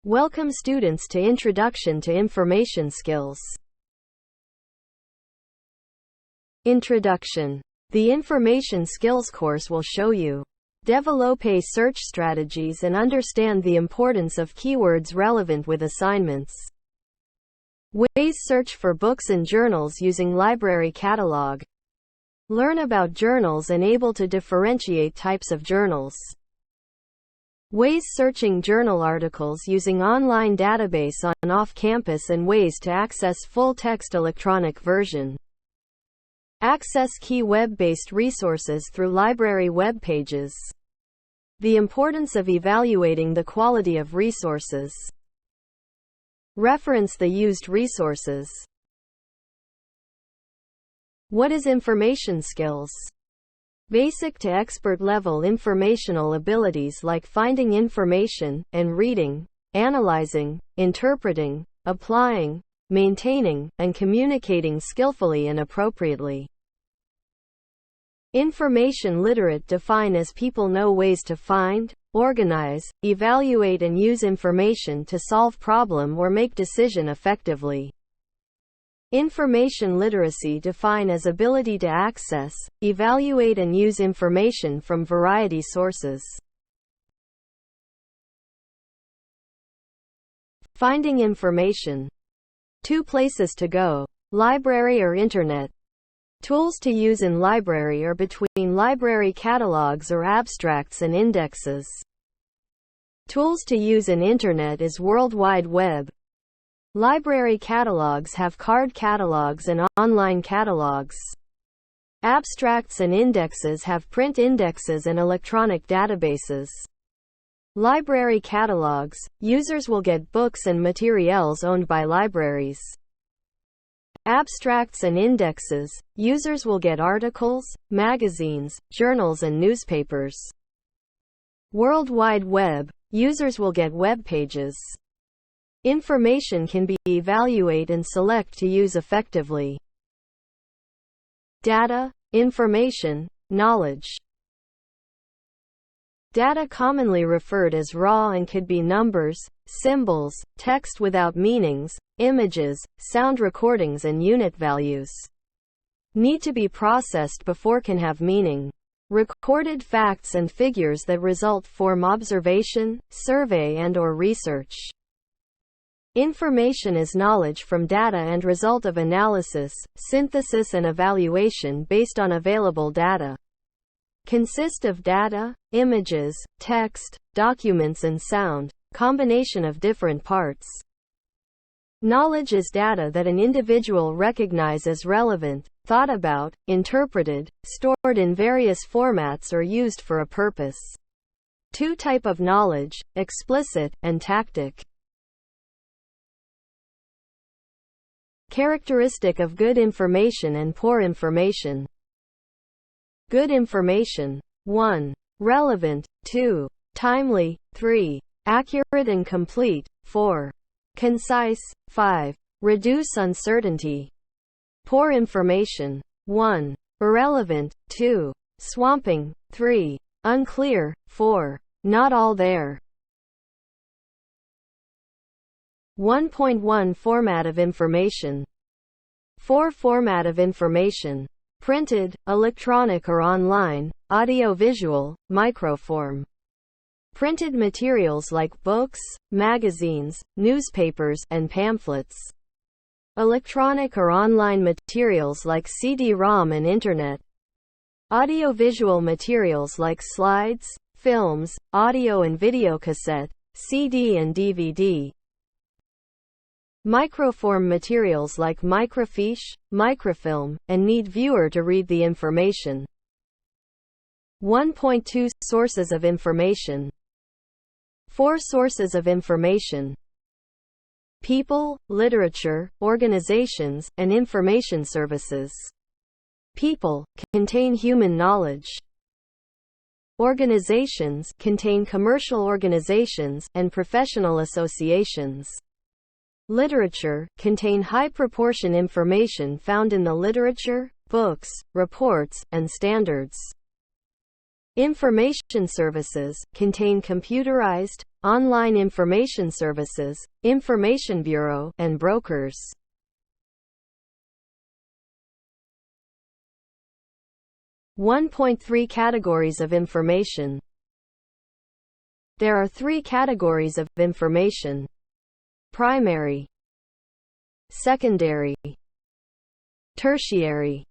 Welcome students to Introduction to Information Skills. Introduction. The Information Skills course will show you develop search strategies and understand the importance of keywords relevant with assignments. Ways search for books and journals using library catalog. Learn about journals and able to differentiate types of journals. Ways searching journal articles using online database on off-campus and ways to access full-text electronic version. Access key web-based resources through library web pages. The importance of evaluating the quality of resources. Reference the used resources. What is information skills? Basic to expert level informational abilities like finding information, and reading, analyzing, interpreting, applying, maintaining, and communicating skillfully and appropriately. Information literate define as people know ways to find, organize, evaluate and use information to solve problem or make decision effectively. Information literacy define as ability to access, evaluate and use information from variety sources. Finding information. 2 places to go: library or internet. Tools to use in library are between library catalogs or abstracts and indexes. Tools to use in internet is World Wide Web. Library catalogs have card catalogs and online catalogs. Abstracts and indexes have print indexes and electronic databases. Library catalogs, users will get books and materials owned by libraries. Abstracts and indexes, users will get articles, magazines, journals and newspapers. World Wide Web, users will get web pages. Information can be evaluate and select to use effectively. Data, information, knowledge. Data commonly referred as raw and could be numbers, symbols, text without meanings, images, sound recordings and unit values. Need to be processed before can have meaning. Recorded facts and figures that result from observation, survey and or research. Information is knowledge from data and result of analysis, synthesis and evaluation based on available data. Consist of data, images, text, documents and sound, combination of different parts. Knowledge is data that an individual recognizes as relevant, thought about, interpreted, stored in various formats or used for a purpose. 2 type of knowledge, explicit and tactic. Characteristic of good information and poor information. Good information. 1. Relevant. 2. Timely. 3. Accurate and complete. 4. Concise. 5. Reduce uncertainty. Poor information. 1. Irrelevant. 2. Swamping. 3. Unclear. 4. Not all there. 1.1 Format of information. 4 Format of information. Printed, electronic or online, audio-visual, microform. Printed materials like books, magazines, newspapers, and pamphlets. Electronic or online materials like CD-ROM and Internet. Audio-visual materials like slides, films, audio and video cassette, CD and DVD. Microform materials like microfiche, microfilm, and need viewer to read the information. 1.2 Sources of information. 4 sources of information. People, literature, organizations, and information services. People contain human knowledge. Organizations contain commercial organizations and professional associations. Literature contain high proportion information found in the literature, books, reports, and standards. Information services contain computerized, online information services, information bureau, and brokers. 1.3 Categories of information. There are 3 categories of information: primary, secondary, tertiary.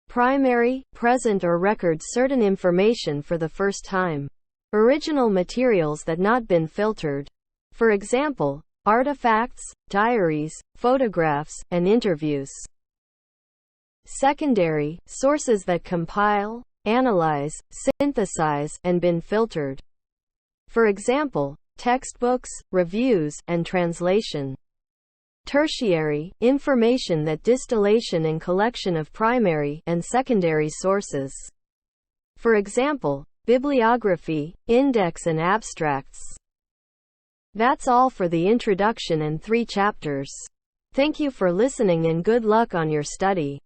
Primary, present or records certain information for the first time. Original materials that not been filtered. For example, artifacts, diaries, photographs, and interviews. Secondary, sources that compile, analyze, synthesize, and been filtered. For example, textbooks, reviews, and translation. Tertiary, information that distillation and collection of primary and secondary sources. For example, bibliography, index and abstracts. That's all for the introduction and 3 chapters. Thank you for listening and good luck on your study.